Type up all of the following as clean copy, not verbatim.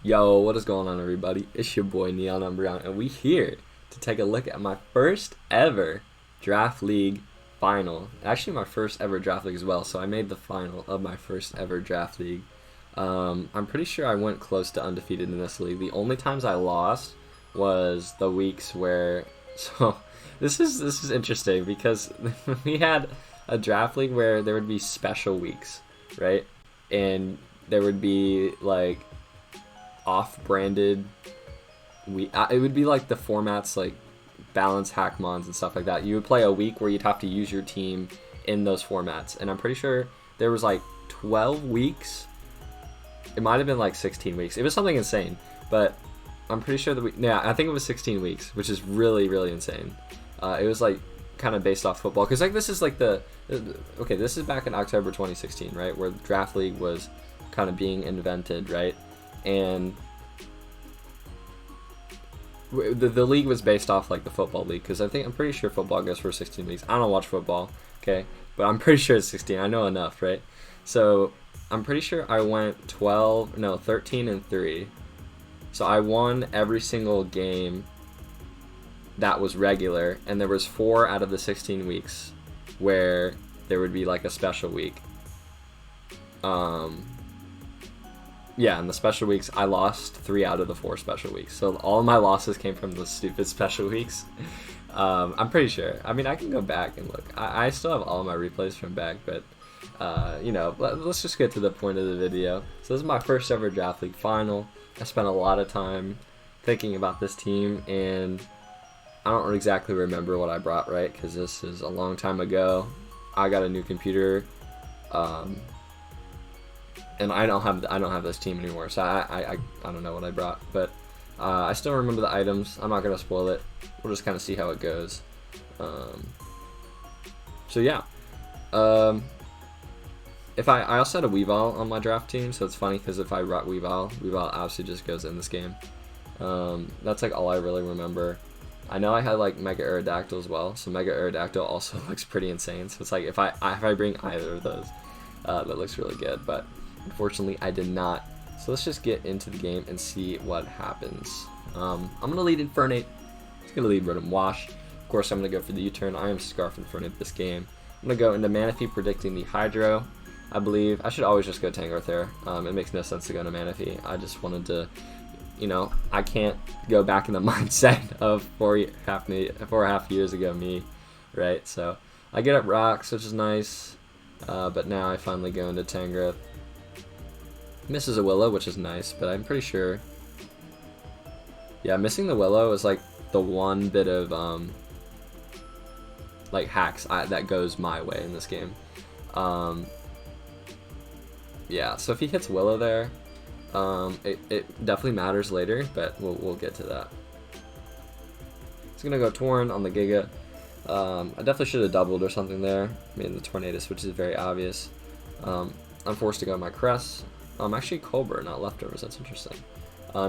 Yo, what is going on, everybody? It's your boy Neon Umbreon, and we here to take a look at my first ever draft league final. Actually, my first ever draft league as well. So I made the final of my first ever draft league. I'm pretty sure I went close to undefeated in this league. The only times I lost was the weeks where. So this is interesting because we had a draft league where there would be special weeks, right? And there would be like off-branded it would be like the formats like balance hackmons and stuff like that. You would play a week where you'd have to use your team in those formats, and I'm pretty sure there was like 12 weeks. It might have been like 16 weeks. It was something insane, but I'm pretty sure I think it was 16 weeks, which is really insane. It was like kind of based off football, because like this is like this is back in October 2016, right, where draft league was kind of being invented, right? And the league was based off like the football league, because I'm pretty sure football goes for 16 weeks. I don't watch football, okay, but I'm pretty sure it's 16. I know enough, right? So I'm pretty sure I went 13-3. So I won every single game that was regular, and there was 4 out of the 16 weeks where there would be like a special week. Yeah, in the special weeks, I lost 3 out of the 4 special weeks. So all of my losses came from the stupid special weeks. I'm pretty sure. I mean, I can go back and look. I still have all of my replays from back, but, let's just get to the point of the video. So this is my first ever draft league final. I spent a lot of time thinking about this team, and I don't exactly remember what I brought, right? Because this is a long time ago. I got a new computer. And I don't have this team anymore, so I don't know what I brought, but I still remember the items. I'm not gonna spoil it. We'll just kind of see how it goes. So yeah, if I also had a Weavile on my draft team, so it's funny because if I brought Weavile obviously just goes in this game. That's like all I really remember. I know I had like Mega Aerodactyl as well, so Mega Aerodactyl also looks pretty insane. So it's like if I bring either of those, that looks really good, but unfortunately, I did not. So let's just get into the game and see what happens. I'm going to lead Infernape. He's going to lead Rotom Wash. Of course, I'm going to go for the U-turn. I am Scarf Infernape this game. I'm going to go into Manaphy, predicting the Hydro. I believe I should always just go Tangrowth there. It makes no sense to go into Manaphy. I just wanted to, I can't go back in the mindset of 4.5 years ago me, right? So I get up Rocks, which is nice. But now I finally go into Tangrowth. Misses a Willow, which is nice, but I'm pretty sure. Yeah, missing the Willow is like the one bit of like hacks that goes my way in this game. Yeah, so if he hits Willow there, it definitely matters later, but we'll get to that. He's gonna go Torn on the Giga. I definitely should have doubled or something there. I mean, the Tornadus, which is very obvious. I'm forced to go my Crest. Actually Colbur, not Leftovers. That's interesting.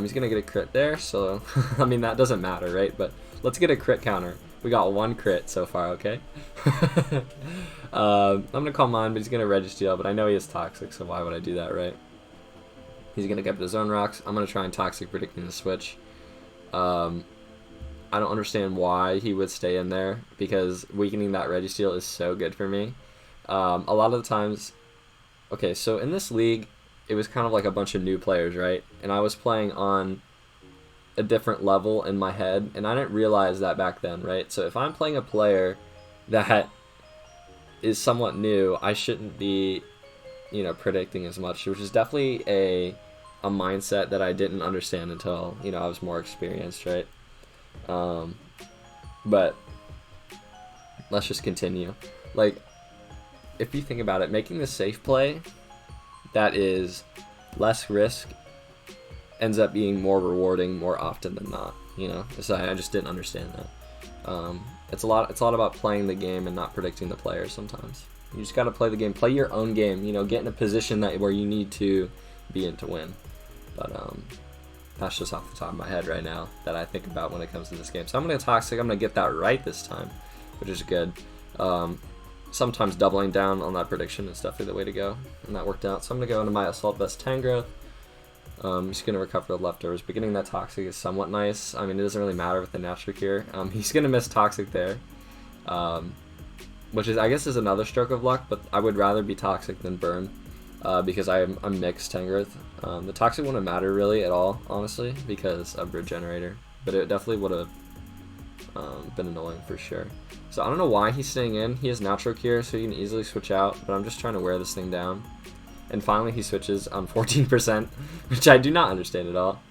He's gonna get a crit there, so I mean that doesn't matter, right? But let's get a crit counter. We got 1 crit so far, okay? I'm gonna call mine, but he's gonna Registeel, but I know he is Toxic, so why would I do that, right? He's gonna get the Zone Rocks. I'm gonna try and Toxic, predicting the switch. I don't understand why he would stay in there, because weakening that Registeel is so good for me. A lot of the times, okay, so in this league, it was kind of like a bunch of new players, right? And I was playing on a different level in my head, and I didn't realize that back then, right? So if I'm playing a player that is somewhat new, I shouldn't be, predicting as much, which is definitely a mindset that I didn't understand until, I was more experienced, right? But let's just continue. Like, if you think about it, making the safe play that is less risk ends up being more rewarding more often than not, so I just didn't understand that. It's a lot about playing the game and not predicting the players sometimes. You just got to play the game, play your own game, get in a position where you need to be in to win. But that's just off the top of my head right now that I think about when it comes to this game. So I'm going to Toxic. I'm going to get that right this time, which is good. Sometimes doubling down on that prediction is definitely the way to go, and that worked out. So I'm going to go into my Assault Vest Tangrowth. He's going to recover the leftovers, but getting that Toxic is somewhat nice. I mean, it doesn't really matter with the Natural Cure. He's going to miss Toxic there, which is, I guess, is another stroke of luck, but I would rather be Toxic than Burn, because I'm mixed Tangrowth. The Toxic wouldn't matter really at all, honestly, because of Regenerator, but it definitely would have been annoying for sure. So I don't know why he's staying in. He has Natural Cure, so he can easily switch out, but I'm just trying to wear this thing down. And finally he switches on 14%, which I do not understand at all.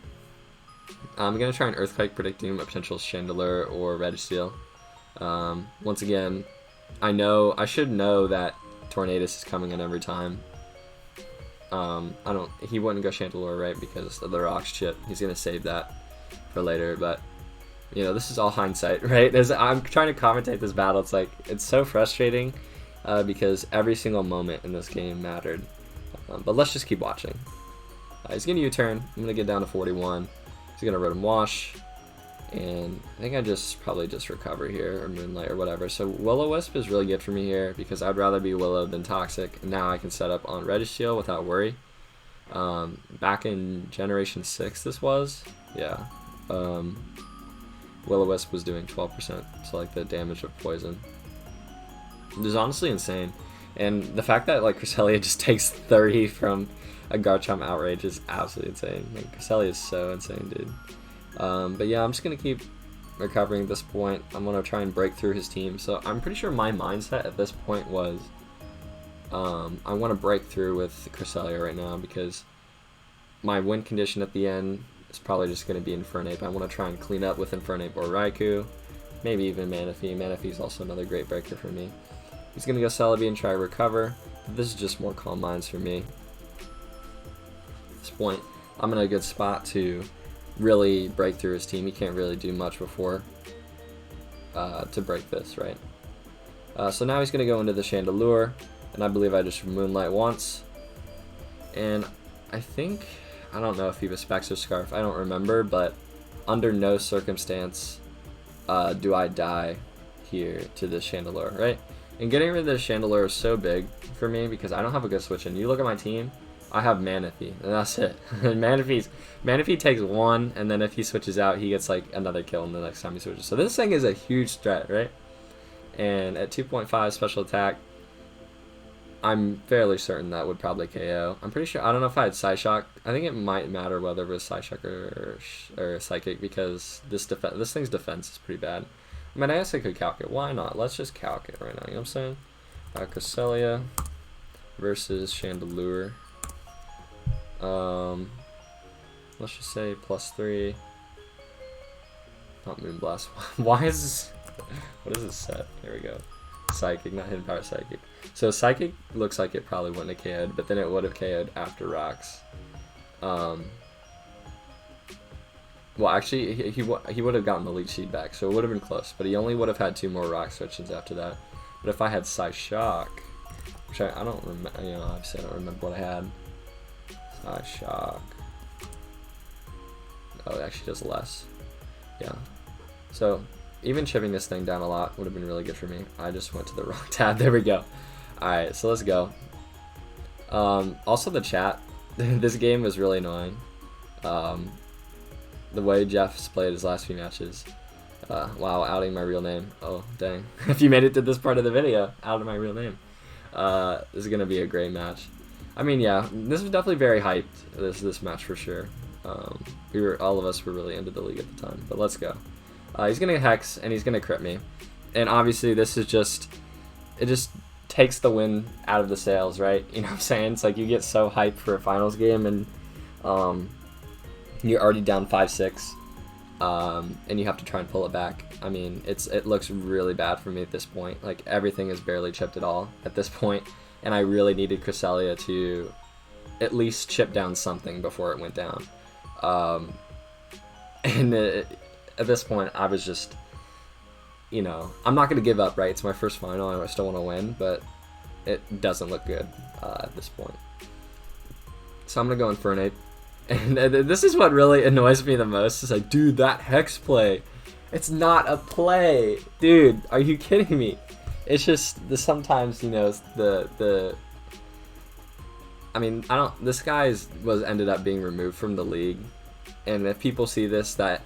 I'm going to try an Earthquake, predicting a potential Chandelure or Registeel. Once again, I should know that Tornadus is coming in every time. He wouldn't go Chandelure, right, because of the Rocks chip. He's going to save that for later, but you know, this is all hindsight, right? I'm trying to commentate this battle. It's like, it's so frustrating because every single moment in this game mattered. But let's just keep watching. He's going to U-turn. I'm going to get down to 41. He's going to Rotom Wash. And I think I probably just recover here, or Moonlight or whatever. So Will-O-Wisp is really good for me here because I'd rather be Willow than Toxic. Now I can set up on Registeel without worry. Back in Generation 6 this was. Yeah. Will-O-Wisp was doing 12%, so like the damage of poison. It is honestly insane. And the fact that like Cresselia just takes 30 from a Garchomp Outrage is absolutely insane. Like, Cresselia is so insane, dude. But yeah, I'm just going to keep recovering at this point. I'm going to try and break through his team. So I'm pretty sure my mindset at this point was I want to break through with Cresselia right now because my win condition at the end is probably just going to be Infernape. I want to try and clean up with Infernape or Raikou. Maybe even Manaphy. Manaphy is also another great breaker for me. He's going to go Celebi and try to recover. This is just more calm minds for me. At this point, I'm in a good spot to really break through his team. He can't really do much before to break this, right? So now he's going to go into the Chandelure, and I believe I just Moonlight once. And I don't know if he was Specs or Scarf, I don't remember, but under no circumstance do I die here to this Chandelure, right? And getting rid of this Chandelure is so big for me because I don't have a good switch in. You look at my team, I have Manaphy, and that's it. Manaphy takes one, and then if he switches out, he gets like another kill in the next time he switches. So this thing is a huge threat, right? And at 2.5 special attack, I'm fairly certain that would probably KO. I'm pretty sure, I don't know if I had Psyshock. I think it might matter whether it was Psyshock or Psychic because this thing's defense is pretty bad. I mean, I guess I could calc it. Why not? Let's just calc it right now, you know what I'm saying? Cresselia versus Chandelure. Let's just say +3. Not Moonblast. Why is this? What is this set? Here we go. Psychic, not Hidden Power Psychic. So Psychic looks like it probably wouldn't have KO'd, but then it would have KO'd after Rocks. Well, actually, he would have gotten the Leech Seed back, so it would have been close. But he only would have had 2 more Rock switches after that. But if I had Psyshock, which I don't remember, you know, obviously I don't remember what I had. Psyshock. Oh, it actually does less. Yeah. So even chipping this thing down a lot would have been really good for me. I just went to the wrong tab. There we go. Alright, so let's go. Also the chat. This game was really annoying. The way Jeff's played his last few matches. Wow, outing my real name. Oh, dang. If you made it to this part of the video, outing my real name. This is going to be a great match. I mean, yeah, this was definitely very hyped, this match for sure. All of us were really into the league at the time, but let's go. He's going to Hex, and he's going to crit me. And obviously, this is it just takes the win out of the sails, right? You know what I'm saying? It's like you get so hyped for a finals game, and you're already down 5-6, and you have to try and pull it back. I mean, it looks really bad for me at this point. Like, everything is barely chipped at all at this point, and I really needed Cresselia to at least chip down something before it went down. At this point, I was just, you know, I'm not going to give up, right? It's my first final, and I still want to win, but it doesn't look good at this point. So I'm going to go Infernape. And this is what really annoys me the most. Is like, dude, that Hex play, it's not a play. Dude, are you kidding me? It's just, sometimes, you know, I mean, I don't. This guy was ended up being removed from the league, and if people see this that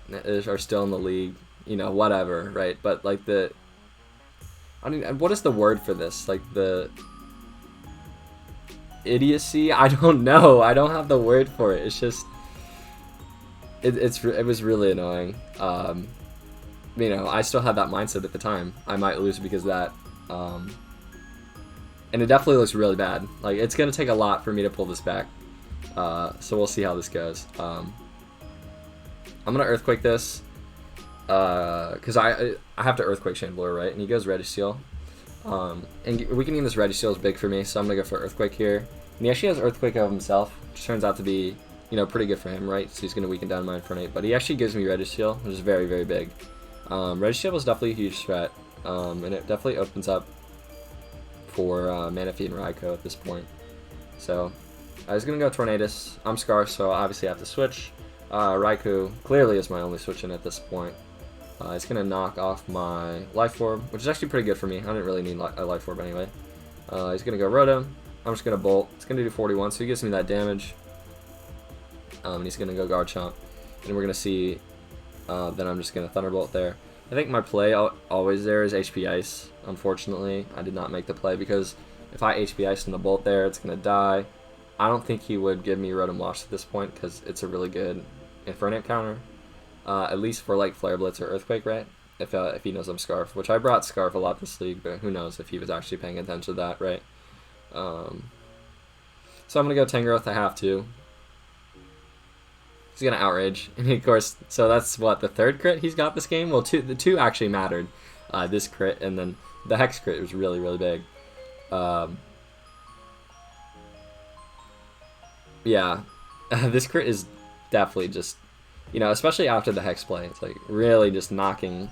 are still in the league, you know, whatever, right? But like I mean, what is the word for this? Like the idiocy? I don't know. I don't have the word for it. It's just it was really annoying. You know, I still had that mindset at the time. I might lose because of that. And it definitely looks really bad. Like, it's going to take a lot for me to pull this back. So we'll see how this goes. I'm going to Earthquake this. Because I have to Earthquake Chandler, right? And he goes Registeel. And weakening this Registeel is big for me, so I'm going to go for Earthquake here. And he actually has Earthquake of himself, which turns out to be, you know, pretty good for him, right? So he's going to weaken down my Infernape. But he actually gives me Registeel, which is very, very big. Registeel was definitely a huge threat. And it definitely opens up for Manaphy and Raikou at this point. So I was going to go Tornadus. I'm Scarf, so obviously I have to switch. Raikou clearly is my only switch in at this point. It's going to knock off my Life Orb, which is actually pretty good for me. I didn't really need a Life Orb anyway. He's going to go Rotom. I'm just going to Bolt. It's going to do 41, so he gives me that damage. And he's going to go Garchomp. And we're going to see then I'm just going to Thunderbolt there. I think my play always there is HP Ice. Unfortunately, I did not make the play because if I HP Ice in the Bolt there, it's going to die. I don't think he would give me Rotom Wash at this point because it's a really good Infernape counter. At least for like Flare Blitz or Earthquake, right? If he knows I'm Scarf, which I brought Scarf a lot this league, but who knows if he was actually paying attention to that, right? So I'm going to go Tangrowth, I have to. He's going to Outrage. And of course, so that's what, the third crit he's got this game? Well, the two actually mattered. This crit and then the Hex crit was really, really big. Yeah, this crit is definitely just, you know, especially after the Hex play, it's like really just knocking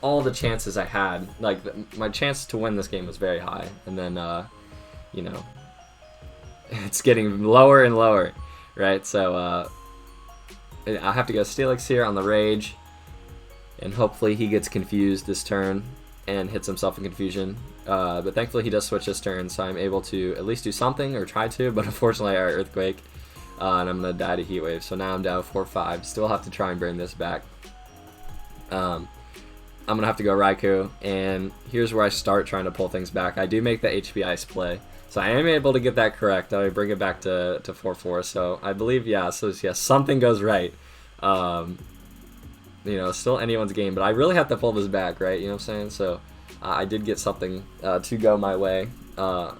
all the chances I had. Like, my chance to win this game was very high. And then, you know, it's getting lower and lower, right? So, I have to go Steelix here on the Rage, and hopefully he gets confused this turn and hits himself in confusion. But thankfully he does switch this turn, so I'm able to at least do something, or try to, but unfortunately I Earthquake, and I'm going to die to Heat Wave. So now I'm down 4-5. Still have to try and bring this back. I'm going to have to go Raikou, and here's where I start trying to pull things back. I do make the HP Ice play, so I am able to get that correct. I bring it back to 4-4, so I believe, yeah, so yeah, something goes right. You know, still anyone's game, but I really have to pull this back, right? You know what I'm saying? So I did get something to go my way on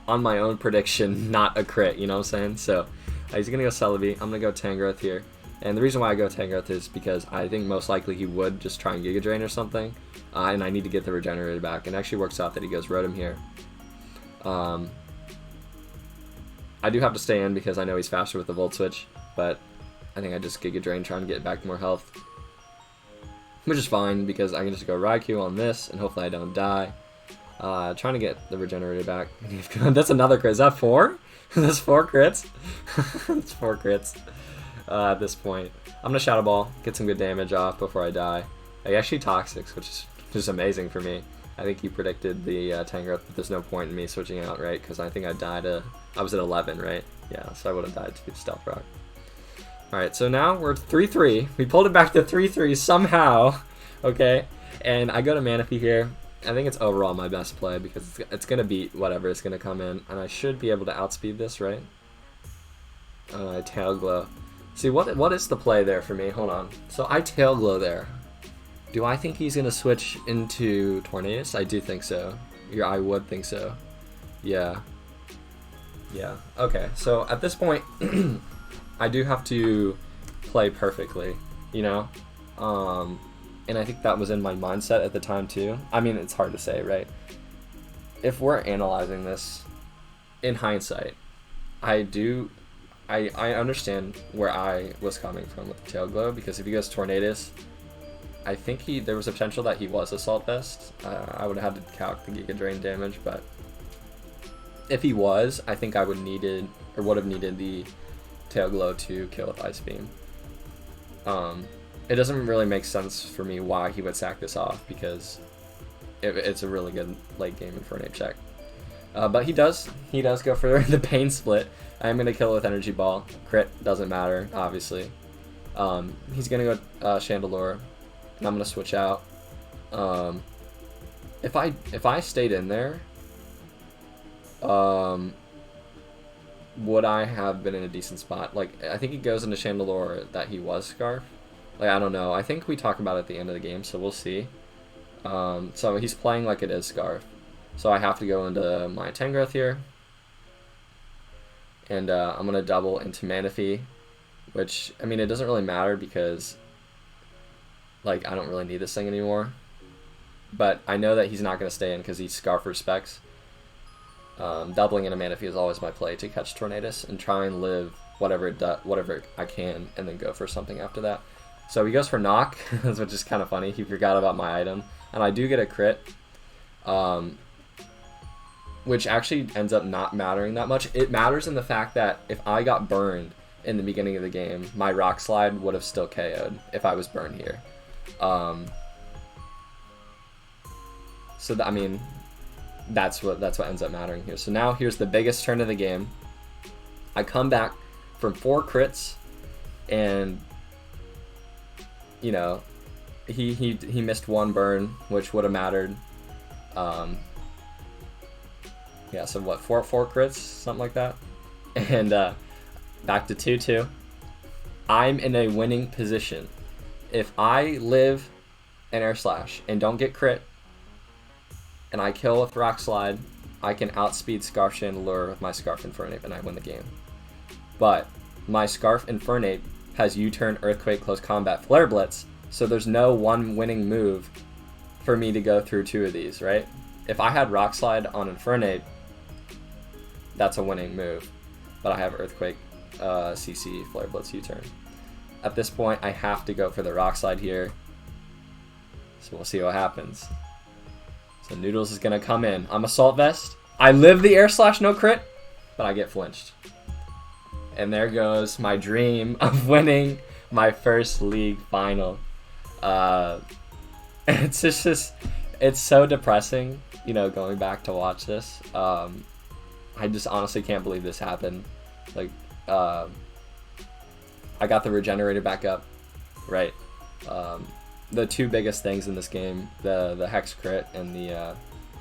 my own prediction, not a crit, you know what I'm saying? So he's going to go Celebi. I'm going to go Tangrowth here. And the reason why I go Tangrowth is because I think most likely he would just try and Giga Drain or something, and I need to get the Regenerator back. And it actually works out that he goes Rotom here. I do have to stay in because I know he's faster with the Volt Switch, but I think I just Giga Drain trying to get back more health, which is fine because I can just go Raikou on this and hopefully I don't die. Trying to get the Regenerator back. That's another crit. Is that 4? That's 4 crits? That's 4 crits at this point. I'm going to Shadow Ball, get some good damage off before I die. I actually Toxics, which is just amazing for me. I think you predicted the Tangrowth, but there's no point in me switching out, right? Because I think I died I was at 11, right? Yeah, so I would have died to Stealth Rock. Alright, so now we're 3-3. We pulled it back to 3-3 somehow, okay? And I go to Manaphy here. I think it's overall my best play because it's going to beat whatever is going to come in. And I should be able to outspeed this, right? Tail Glow. See, what is the play there for me? Hold on. So I Tail Glow there. Do I think he's going to switch into Tornadus? I do think so. Yeah, I would think so. Yeah. Yeah. Okay, so at this point, I do have to play perfectly, you know? And I think that was in my mindset at the time too. I mean, it's hard to say, right? If we're analyzing this in hindsight, I understand where I was coming from with the Tail Glow, because if he goes Tornadus, I think there was a potential that he was Assault Vest. I would have had to calc the Giga Drain damage, but if he was, I think I would have needed the Tail Glow to kill with Ice Beam. It doesn't really make sense for me why he would sack this off, because it's a really good late game Infernape check. But he does go for the pain split. I am going to kill with energy ball. Crit, doesn't matter, obviously. He's going to go Chandelure, and I'm going to switch out. If I stayed in there, would I have been in a decent spot? Like, I think he goes into Chandelure that he was Scarf. Like, I don't know. I think we talk about it at the end of the game, so we'll see. So he's playing like it is Scarf. So I have to go into my Tangrowth here. And I'm going to double into Manaphy, which, I mean, it doesn't really matter because, like, I don't really need this thing anymore. But I know that he's not going to stay in because he's Scarf respects. Doubling into Manaphy is always my play to catch Tornadus and try and live whatever I can and then go for something after that. So he goes for Knock, which is kind of funny. He forgot about my item. And I do get a crit, which actually ends up not mattering that much. It matters in the fact that if I got burned in the beginning of the game, my Rock Slide would have still KO'd if I was burned here. I mean, that's what ends up mattering here. So now here's the biggest turn of the game. I come back from 4 crits, and you know, he missed 1 burn, which would have mattered. Yeah, so what, 4 crits, something like that, and back to 2-2. I'm in a winning position. If I live an Air Slash and don't get crit, and I kill with Rock Slide, I can outspeed Scarf Chandelure with my Scarf Infernape, and I win the game. But my Scarf Infernape has U-turn, Earthquake, Close Combat, Flare Blitz, so there's no one winning move for me to go through 2 of these, right? If I had Rock Slide on Infernape, that's a winning move, but I have Earthquake, CC, Flare Blitz, U-turn. At this point, I have to go for the Rock Slide here, so we'll see what happens. So Noodles is going to come in. I'm Assault Vest. I live the Air Slash no crit, but I get flinched. And there goes my dream of winning my first league final. It's just, it's so depressing, you know, going back to watch this. I just honestly can't believe this happened. Like, I got the Regenerator back up, right? The 2 biggest things in this game, the Hex crit and the,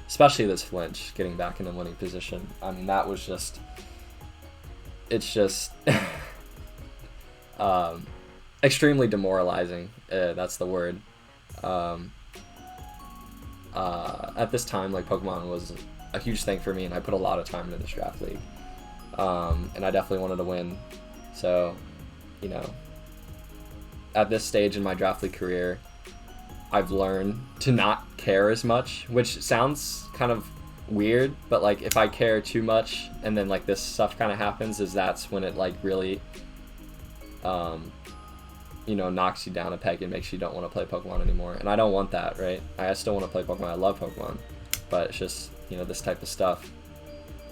especially this flinch, getting back in a winning position. I mean, that was just, it's just extremely demoralizing. That's the word. At this time, like, Pokemon was a huge thing for me, and I put a lot of time into this draft league. And I definitely wanted to win. So, you know, at this stage in my draft league career, I've learned to not care as much, which sounds kind of weird, but like if I care too much and then like this stuff kind of happens, that's when it like really you know, knocks you down a peg and makes you don't want to play Pokemon anymore. And I don't want that, right? I still want to play Pokemon. I love Pokemon, but it's just, you know, this type of stuff,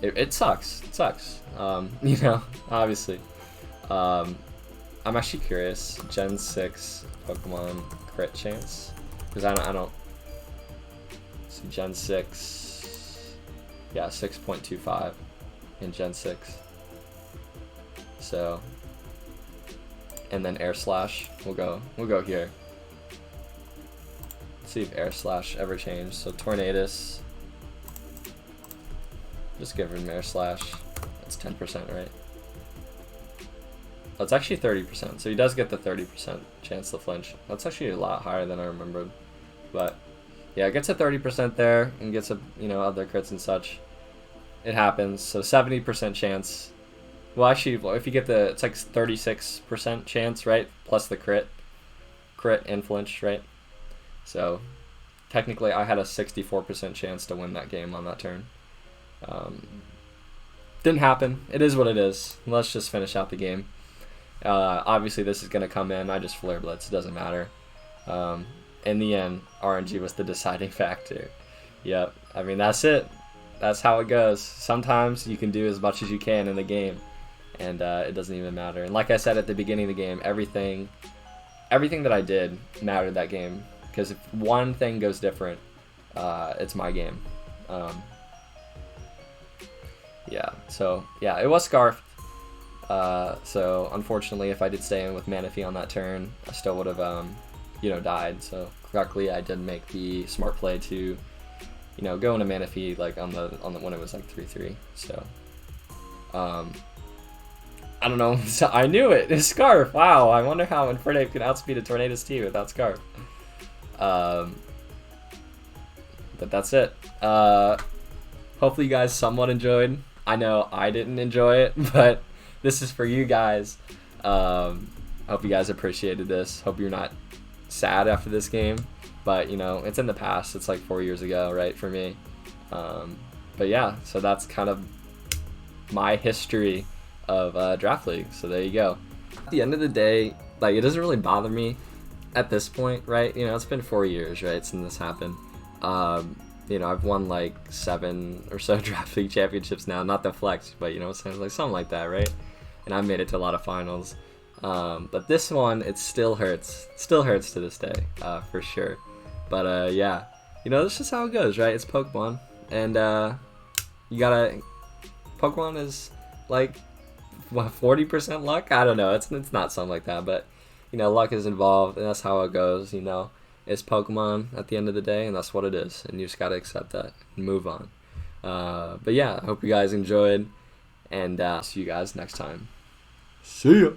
it sucks. It sucks. You know, obviously. I'm actually curious, Gen 6 Pokemon crit chance, because I don't see Gen 6, yeah, 6.25 in Gen 6. So, and then Air Slash, we'll go here. Let's see if Air Slash ever changed. So Tornadus, just give him Air Slash. That's 10%, right? That's actually 30%, so he does get the 30% chance to flinch. That's actually a lot higher than I remembered. But yeah, it gets a 30% there and gets a, you know, other crits and such. It happens. So 70% chance. Well, actually, if you get the, it's like 36% chance, right? Plus the crit and flinch, right? So technically, I had a 64% chance to win that game on that turn. Didn't happen. It is what it is. Let's just finish out the game. Obviously, this is going to come in. I just Flare Blitz. It doesn't matter. In the end, RNG was the deciding factor. Yep. I mean, that's it. That's how it goes. Sometimes you can do as much as you can in the game, and it doesn't even matter. And like I said at the beginning of the game, everything that I did mattered that game, because if one thing goes different, it's my game. yeah. So yeah, it was Scarf. So unfortunately, if I did stay in with Manaphy on that turn, I still would have, died. So luckily, I did make the smart play to, go into Manaphy like on the when it was like 3/3. So, I don't know. So I knew it. It's Scarf. Wow. I wonder how Infernape can outspeed a Tornadus T without Scarf. But that's it. Hopefully, you guys somewhat enjoyed. I know I didn't enjoy it, but this is for you guys. Hope you guys appreciated this. Hope you're not sad after this game, but it's in the past. It's like 4 years ago, right, for me. But yeah, so that's kind of my history of Draft League. So there you go. At the end of the day, like, it doesn't really bother me at this point, right? It's been 4 years, right, since this happened. I've won like 7 or so Draft League championships now, not the flex, but like something like that, right? And I've made it to a lot of finals. But this one, it still hurts to this day, for sure. But yeah, that's just how it goes, right? It's Pokemon, and Pokemon is like, what, 40% luck? I don't know. It's not something like that, but luck is involved, and that's how it goes. It's Pokemon at the end of the day, and that's what it is, and you just gotta accept that and move on. But yeah, I hope you guys enjoyed, and see you guys next time. See ya.